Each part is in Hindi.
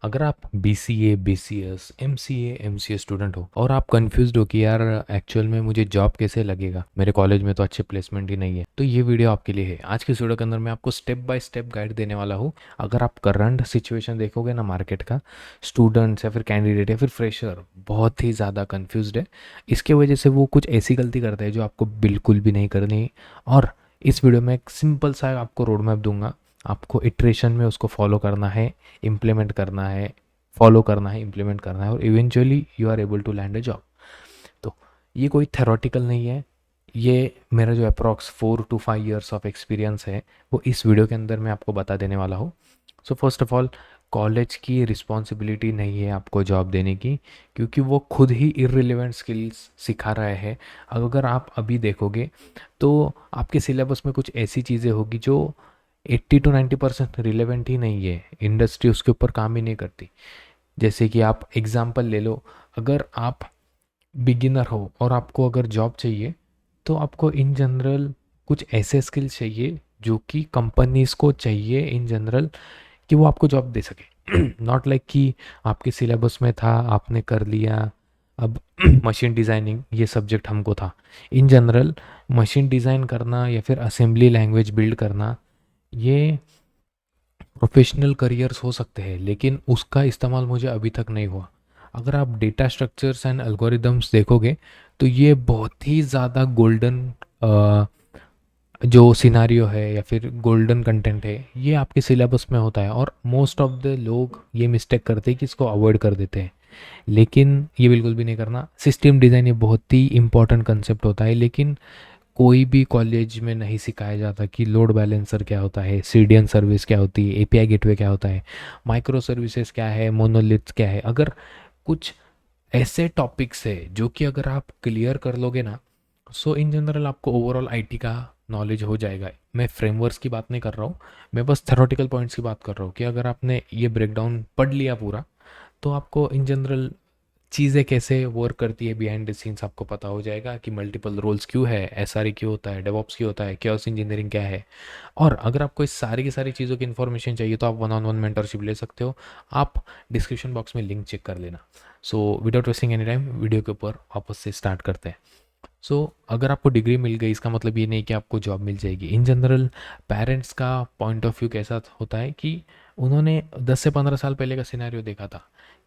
अगर आप BCA, BCS, MCA स्टूडेंट हो और आप कंफ्यूज्ड हो कि यार एक्चुअल में मुझे जॉब कैसे लगेगा, मेरे कॉलेज में तो अच्छे प्लेसमेंट ही नहीं है, तो ये वीडियो आपके लिए है। आज के वीडियो के अंदर मैं आपको स्टेप बाय स्टेप गाइड देने वाला हूँ। अगर आप करंट सिचुएशन देखोगे ना मार्केट का, स्टूडेंट्स या फिर कैंडिडेट या फिर फ्रेशर बहुत ही ज़्यादा कन्फ्यूज्ड है। इसके वजह से वो कुछ ऐसी गलती करते हैं जो आपको बिल्कुल भी नहीं करनी। और इस वीडियो में एक सिंपल सा आपको रोड मैप दूंगा, आपको इटरेशन में उसको फॉलो करना है, इम्प्लीमेंट करना है, फॉलो करना है, इम्प्लीमेंट करना है और eventually you are able to land a job. तो ये कोई थेरोटिकल नहीं है, ये मेरा जो approx 4 to 5 years of experience है वो इस वीडियो के अंदर मैं आपको बता देने वाला हूँ। So first of all, college की रिस्पॉन्सिबिलिटी नहीं है आपको जॉब देने की, क्योंकि वो खुद ही इररिलेवेंट स्किल्स सिखा रहे हैं। अगर आप अभी देखोगे तो आपके सिलेबस में कुछ ऐसी चीज़ें होगी जो 80 to 90% रिलेवेंट ही नहीं है, इंडस्ट्री उसके ऊपर काम ही नहीं करती। जैसे कि आप एग्जांपल ले लो, अगर आप बिगिनर हो और आपको अगर जॉब चाहिए तो आपको इन जनरल कुछ ऐसे स्किल्स चाहिए जो कि कंपनीज को चाहिए इन जनरल, कि वो आपको जॉब दे सके। नॉट लाइक कि आपके सिलेबस में था आपने कर लिया, अब मशीन डिज़ाइनिंग ये सब्जेक्ट हमको था। इन जनरल मशीन डिज़ाइन करना या फिर असेंबली लैंग्वेज बिल्ड करना, ये प्रोफेशनल करियर्स हो सकते हैं, लेकिन उसका इस्तेमाल मुझे अभी तक नहीं हुआ। अगर आप डेटा स्ट्रक्चर्स एंड एल्गोरिदम्स देखोगे तो ये बहुत ही ज़्यादा गोल्डन जो सिनारियो है या फिर गोल्डन कंटेंट है, ये आपके सिलेबस में होता है और मोस्ट ऑफ द लोग ये मिस्टेक करते हैं कि इसको अवॉइड कर देते हैं। लेकिन ये बिल्कुल भी नहीं करना। सिस्टम डिज़ाइन ये बहुत ही इंपॉर्टेंट कंसेप्ट होता है, लेकिन कोई भी कॉलेज में नहीं सिखाया जाता कि लोड बैलेंसर क्या होता है, CDN सर्विस क्या होती है, API गेटवे क्या होता है, माइक्रो सर्विसेज क्या है, मोनोलिथ्स क्या है। अगर कुछ ऐसे टॉपिक्स है जो कि अगर आप क्लियर कर लोगे ना, सो इन जनरल आपको ओवरऑल IT का नॉलेज हो जाएगा। मैं फ्रेमवर्क्स की बात नहीं कर रहा हूँ, मैं बस थेरोटिकल पॉइंट्स की बात कर रहा हूँ कि अगर आपने ये ब्रेकडाउन पढ़ लिया पूरा, तो आपको इन जनरल चीज़ें कैसे वर्क करती है बिहाइंड द सीन्स आपको पता हो जाएगा कि मल्टीपल रोल्स क्यों है, SRE क्यों होता है, डेवऑप्स क्यों होता है, chaos इंजीनियरिंग क्या है। और अगर आपको इस सारी की सारी चीज़ों की इन्फॉर्मेशन चाहिए तो आप 1-on-1 मेंटरशिप ले सकते हो। आप डिस्क्रिप्शन बॉक्स में लिंक चेक कर लेना। So without wasting any time, video के ऊपर वापस से स्टार्ट करते हैं। अगर आपको डिग्री मिल गई इसका मतलब ये नहीं कि आपको जॉब मिल जाएगी। इन जनरल पेरेंट्स का पॉइंट ऑफ व्यू कैसा होता है कि उन्होंने 10 से 15 साल पहले का सिनेरियो देखा था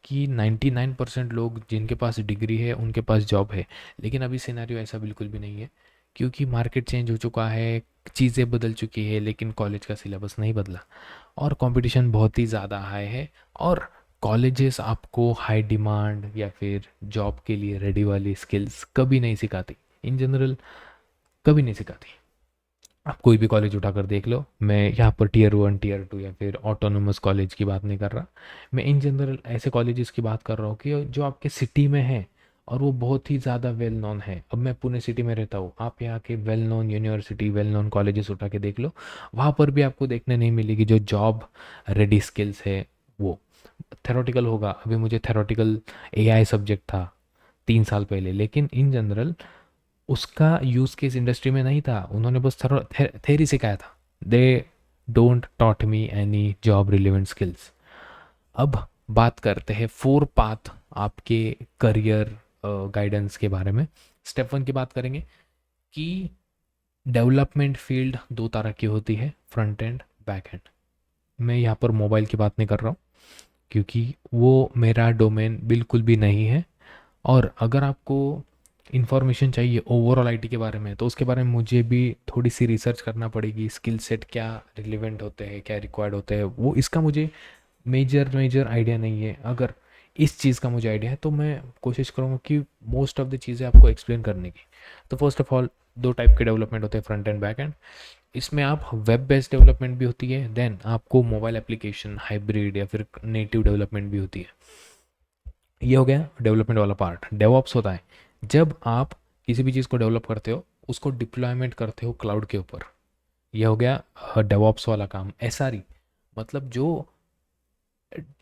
कि 99% लोग जिनके पास डिग्री है उनके पास जॉब है। लेकिन अभी सिनेरियो ऐसा बिल्कुल भी नहीं है, क्योंकि मार्केट चेंज हो चुका है, चीज़ें बदल चुकी है, लेकिन कॉलेज का सिलेबस नहीं बदला और कंपटीशन बहुत ही ज़्यादा हाई है। और कॉलेजेस आपको हाई डिमांड या फिर जॉब के लिए रेडी वाली स्किल्स कभी नहीं सिखाती, इन जनरल कभी नहीं सिखाती। आप कोई भी कॉलेज उठाकर देख लो, मैं यहाँ पर Tier 1 Tier 2 या फिर ऑटोनोमस कॉलेज की बात नहीं कर रहा, मैं इन जनरल ऐसे कॉलेजेस की बात कर रहा हूँ कि जो आपके सिटी में है और वो बहुत ही ज़्यादा वेल नोन है। अब मैं पुणे सिटी में रहता हूँ, आप यहाँ के well known university, well known colleges उठा के देख लो, वहाँ पर भी आपको देखने नहीं मिलेगी जो जॉब रेडी स्किल्स है। वो थेरोटिकल होगा, अभी मुझे थेरोटिकल AI सब्जेक्ट था 3 साल पहले, लेकिन इन जनरल उसका यूज़ केस इंडस्ट्री में नहीं था, उन्होंने बस थेरी सिखाया था। They don't taught me any job relevant skills. अब बात करते हैं 4 पाथ आपके करियर गाइडेंस के बारे में। स्टेप 1 की बात करेंगे कि डेवलपमेंट फील्ड 2 तरह की होती है, फ्रंट एंड बैक एंड। मैं यहाँ पर मोबाइल की बात नहीं कर रहा हूँ, क्योंकि वो मेरा डोमेन बिल्कुल भी नहीं है। और अगर आपको इन्फॉर्मेशन चाहिए ओवरऑल IT के बारे में, तो उसके बारे में मुझे भी थोड़ी सी रिसर्च करना पड़ेगी। स्किल सेट क्या रिलेवेंट होते हैं, क्या रिक्वायर्ड होते हैं, वो इसका मुझे मेजर मेजर आइडिया नहीं है। अगर इस चीज़ का मुझे आइडिया है तो मैं कोशिश करूँगा कि मोस्ट ऑफ द चीज़ें आपको एक्सप्लेन करने की। तो फर्स्ट ऑफ ऑल 2 टाइप के डेवलपमेंट होते हैं, फ्रंट एंड बैक एंड। इसमें आप वेब बेस्ड डेवलपमेंट भी होती है, देन आपको मोबाइल एप्लीकेशन हाइब्रिड या फिर नेटिव डेवलपमेंट भी होती है। ये हो गया डेवलपमेंट वाला पार्ट। डेवऑप्स होता है जब आप किसी भी चीज़ को डेवलप करते हो, उसको डिप्लॉयमेंट करते हो क्लाउड के ऊपर। ये हो गया डेवऑप्स वाला काम। SRE मतलब जो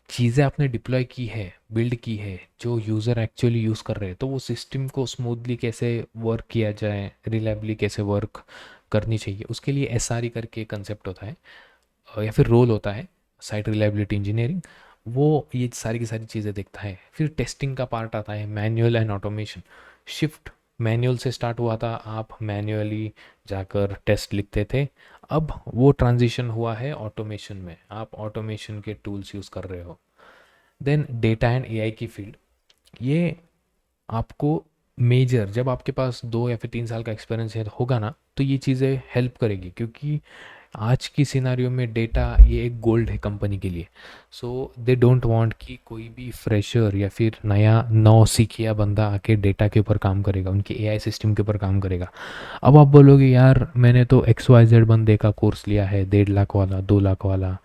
चीज़ें आपने डिप्लॉय की है, बिल्ड की है, जो यूज़र एक्चुअली यूज़ कर रहे हैं, तो वो सिस्टम को स्मूथली कैसे वर्क किया जाए, रिलायबली कैसे वर्क करनी चाहिए, उसके लिए SRE करके कंसेप्ट होता है, या फिर रोल होता है, साइट रिलायबिलिटी इंजीनियरिंग। वो ये सारी की सारी चीज़ें देखता है। फिर टेस्टिंग का पार्ट आता है, manual and automation. Shift manual से स्टार्ट हुआ था, आप मैनुअली जाकर टेस्ट लिखते थे। अब वो ट्रांजिशन हुआ है ऑटोमेशन में, आप ऑटोमेशन के टूल्स यूज़ कर रहे हो। देन डेटा एंड एआई की फील्ड, ये आपको मेजर, जब आपके पास 2 या फिर 3 साल का एक्सपीरियंस है होगा ना, तो ये चीज़ें हेल्प करेगी, क्योंकि आज की सिनारियो में डेटा ये एक गोल्ड है कंपनी के लिए। सो दे डोंट वांट कि कोई भी फ्रेशर या फिर नया नौसिखिया बंदा आके डेटा के ऊपर काम करेगा, उनके एआई सिस्टम के ऊपर काम करेगा। अब आप बोलोगे यार मैंने तो XYZ बंदे का कोर्स लिया है, 1.5 लाख वाला, 2 लाख वाला,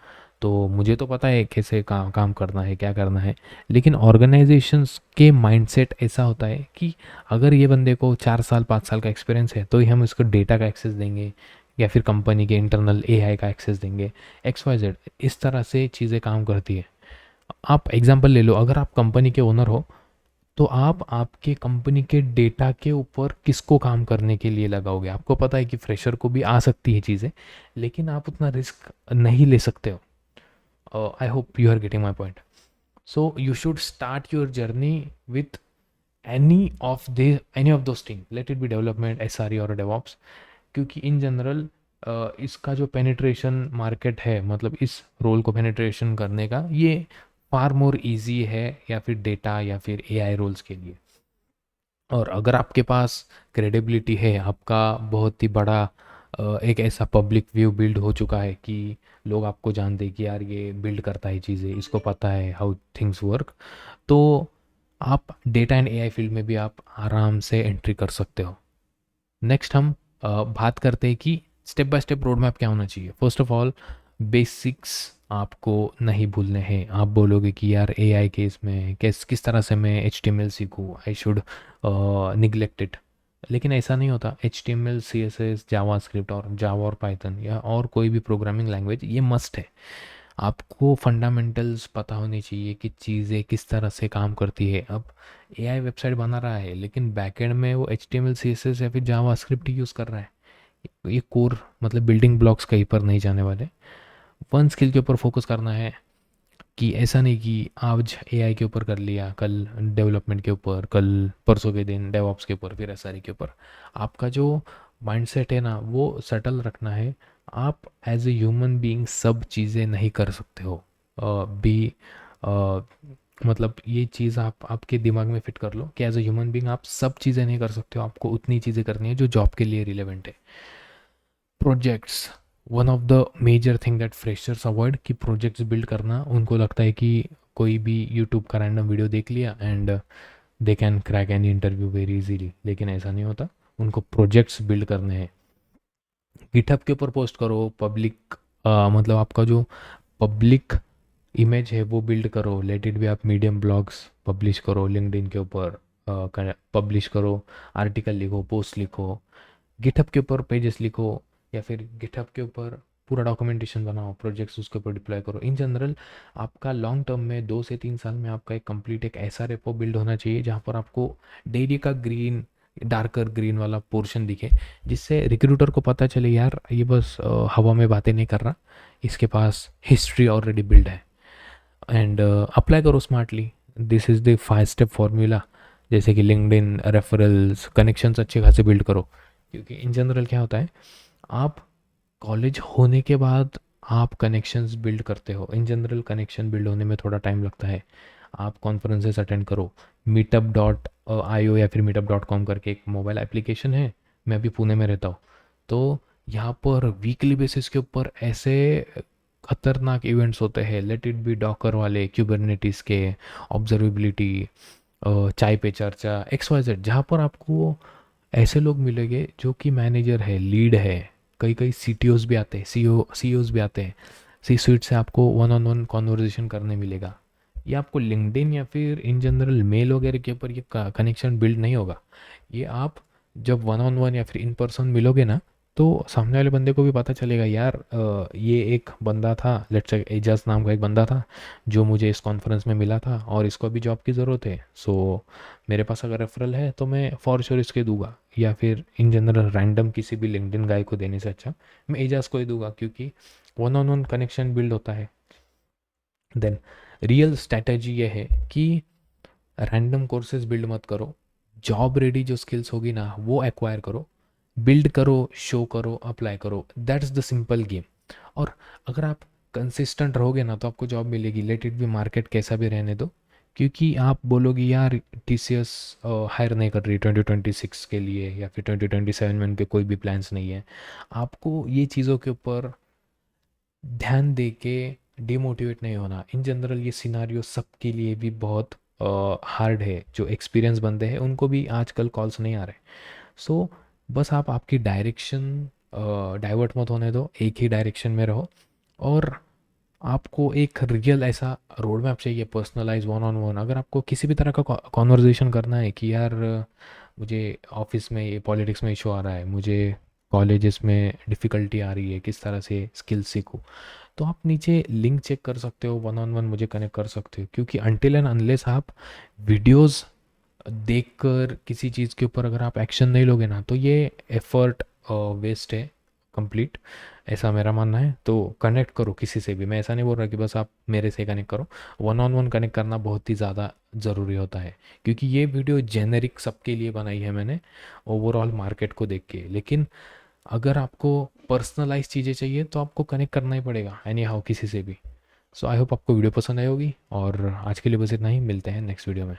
तो मुझे तो पता है कैसे काम काम करना है, क्या करना है। लेकिन ऑर्गेनाइजेशंस के माइंडसेट ऐसा होता है कि अगर ये बंदे को 4 साल 5 साल का एक्सपीरियंस है तो ही हम इसको डेटा का एक्सेस देंगे, या फिर कंपनी के इंटरनल एआई का एक्सेस देंगे, XYZ। इस तरह से चीज़ें काम करती है। आप एग्जांपल ले लो, अगर आप कंपनी के ओनर हो तो आप आपके कंपनी के डेटा के ऊपर किसको काम करने के लिए लगाओगे? आपको पता है कि फ्रेशर को भी आ सकती है चीज़ें, लेकिन आप उतना रिस्क नहीं ले सकते हो। I hope you are getting my point. So you should start your journey with any of those thing, let it be development, SRE और डेवॉप्स। क्योंकि इन जनरल इसका जो पेनिट्रेशन मार्केट है, मतलब इस रोल को पेनिट्रेशन करने का, ये फार मोर इजी है या फिर डेटा या फिर एआई रोल्स के लिए। और अगर आपके पास क्रेडिबिलिटी है, आपका बहुत ही बड़ा एक ऐसा पब्लिक व्यू बिल्ड हो चुका है कि लोग आपको जानते हैं कि यार ये बिल्ड करता है चीज़ें, इसको पता है हाउ थिंग्स वर्क, तो आप डेटा एंड एआई फील्ड में भी आप आराम से एंट्री कर सकते हो। नेक्स्ट हम बात करते हैं कि step by step road map क्या होना चाहिए। फर्स्ट ऑफ ऑल, बेसिक्स आपको नहीं भूलने हैं। आप बोलोगे कि यार एआई के इसमें किस तरह से मैं HTML सीखूँ, आई शुड निग्लेक्ट इट। लेकिन ऐसा नहीं होता। HTML, CSS, जावास्क्रिप्ट और जावा और पाइथन या और कोई भी प्रोग्रामिंग लैंग्वेज, ये मस्ट है। आपको फंडामेंटल्स पता होनी चाहिए कि चीज़ें किस तरह से काम करती है। अब एआई वेबसाइट बना रहा है लेकिन बैकएंड में वो HTML, CSS या फिर जावास्क्रिप्ट यूज़ कर रहा है। ये कोर मतलब बिल्डिंग ब्लॉक्स कहीं पर नहीं जाने वाले। वन स्किल के ऊपर फोकस करना है, कि ऐसा नहीं कि आज एआई के ऊपर कर लिया, कल डेवलपमेंट के ऊपर, कल परसों के दिन डेवऑप्स के ऊपर, फिर SRE के ऊपर। आपका जो माइंडसेट है ना, वो सेटल रखना है। आप एज ए ह्यूमन बीइंग सब चीज़ें नहीं कर सकते हो। बी मतलब ये चीज़ आप आपके दिमाग में फिट कर लो कि एज ए ह्यूमन बीइंग आप सब चीज़ें नहीं कर सकते हो, आपको उतनी चीज़ें करनी है जो जॉब के लिए रिलेवेंट है। Projects, one of the major thing that freshers avoid, कि प्रोजेक्ट्स बिल्ड करना, उनको लगता है कि कोई भी यूट्यूब का रैंडम वीडियो देख लिया and they can crack any interview very easily, लेकिन ऐसा नहीं होता। उनको प्रोजेक्ट्स बिल्ड करने हैं। गिटहब के ऊपर पोस्ट करो, पब्लिक मतलब आपका जो पब्लिक इमेज है वो बिल्ड करो। लेट इट भी, आप मीडियम ब्लॉग्स पब्लिश करो, लिंक्डइन के ऊपर पब्लिश करो, आर्टिकल लिखो, पोस्ट लिखो, गिटहब के ऊपर पेजेस लिखो, या फिर गिटहब के ऊपर पूरा डॉक्यूमेंटेशन बनाओ, प्रोजेक्ट्स उसके ऊपर डिप्लॉय करो। इन जनरल आपका लॉन्ग टर्म में 2 से 3 साल में आपका एक कंप्लीट एक ऐसा रेपो बिल्ड होना चाहिए जहाँ पर आपको डेली का ग्रीन, डार्कर ग्रीन वाला पोर्शन दिखे, जिससे रिक्रूटर को पता चले यार ये बस हवा में बातें नहीं कर रहा, इसके पास हिस्ट्री ऑलरेडी बिल्ड है। एंड अप्लाई करो smartly. This is the 5 step formula. जैसे कि लिंक्डइन, रेफरल्स, कनेक्शंस अच्छे खासे बिल्ड करो। क्योंकि इन जनरल क्या होता है, आप कॉलेज होने के बाद आप कनेक्शंस बिल्ड करते हो। इन जनरल कनेक्शन बिल्ड होने में थोड़ा टाइम लगता है। आप कॉन्फ्रेंसेस अटेंड करो। meetup.io या फिर meetup.com करके एक मोबाइल एप्लीकेशन है, मैं अभी पुणे में रहता हूँ, तो यहाँ पर वीकली बेसिस के ऊपर ऐसे खतरनाक इवेंट्स होते हैं। लेट इट बी डॉकर वाले, क्यूबरनेटिस के, ऑब्जर्वेबिलिटी, चाय पे चर्चा, XYZ, जहाँ पर आपको ऐसे लोग मिलेंगे जो कि मैनेजर है, लीड है, कई कई CTOs भी आते हैं, CEOs भी आते हैं। सी स्वीट से आपको वन ऑन वन कॉन्वर्जेशन करने मिलेगा। ये आपको लिंक्डइन या फिर इन जनरल मेल वगैरह के ऊपर ये कनेक्शन बिल्ड नहीं होगा। ये आप जब वन ऑन वन या फिर इन पर्सन मिलोगे ना, तो सामने वाले बंदे को भी पता चलेगा यार ये एक बंदा था, लेट्स से एजाज नाम का एक बंदा था जो मुझे इस कॉन्फ्रेंस में मिला था और इसको अभी जॉब की ज़रूरत है। सो मेरे पास अगर रेफरल है तो मैं फॉर श्योर इसके दूंगा, या फिर इन जनरल रैंडम किसी भी लिंक्डइन गाय को देने से अच्छा मैं एजाज को ही दूंगा, क्योंकि one on one connection build होता है। देन रियल स्ट्रैटेजी ये है कि रैंडम कोर्सेज बिल्ड मत करो, जॉब रेडी जो स्किल्स होगी ना वो एक्वायर करो, बिल्ड करो, शो करो, अप्लाई करो, दैट्स द सिंपल गेम। और अगर आप कंसिस्टेंट रहोगे ना तो आपको जॉब मिलेगी, लेट इट भी मार्केट कैसा भी रहने दो। क्योंकि आप बोलोगे यार TCS हायर नहीं कर रही 2026 के लिए, या फिर 2027 में उनके कोई भी प्लान्स नहीं है। आपको ये चीज़ों के ऊपर ध्यान दे के डिमोटिवेट नहीं होना। इन जनरल ये सिनारियो सबके लिए भी बहुत हार्ड है, जो एक्सपीरियंस बंदे हैं उनको भी आजकल कॉल्स नहीं आ रहे। सो बस आप आपकी डायरेक्शन डाइवर्ट मत होने दो, एक ही डायरेक्शन में रहो। और आपको एक रियल ऐसा रोड मैप चाहिए, पर्सनलाइज वन ऑन वन। अगर आपको किसी भी तरह का कॉन्वर्जेशन करना है कि यार मुझे ऑफिस में ये पॉलिटिक्स में इशू आ रहा है, मुझे कॉलेजेस में डिफ़िकल्टी आ रही है, किस तरह से स्किल सीखूँ, तो आप नीचे लिंक चेक कर सकते हो, वन ऑन वन मुझे कनेक्ट कर सकते हो। क्योंकि अनटिल एंड अनलेस आप वीडियोस देखकर किसी चीज़ के ऊपर अगर आप एक्शन नहीं लोगे ना तो ये एफर्ट वेस्ट है कंप्लीट, ऐसा मेरा मानना है। तो कनेक्ट करो किसी से भी, मैं ऐसा नहीं बोल रहा कि बस आप मेरे से कनेक्ट करो, वन ऑन वन कनेक्ट करना बहुत ही ज़्यादा ज़रूरी होता है। क्योंकि ये वीडियो जेनेरिक सबके लिए बनाई है मैंने, ओवरऑल मार्केट को देख के। लेकिन अगर आपको पर्सनलाइज चीज़ें चाहिए तो आपको कनेक्ट करना ही पड़ेगा एनी हाउ किसी से भी। सो आई होप आपको वीडियो पसंद आई होगी, और आज के लिए बस इतना ही, मिलते हैं नेक्स्ट वीडियो में।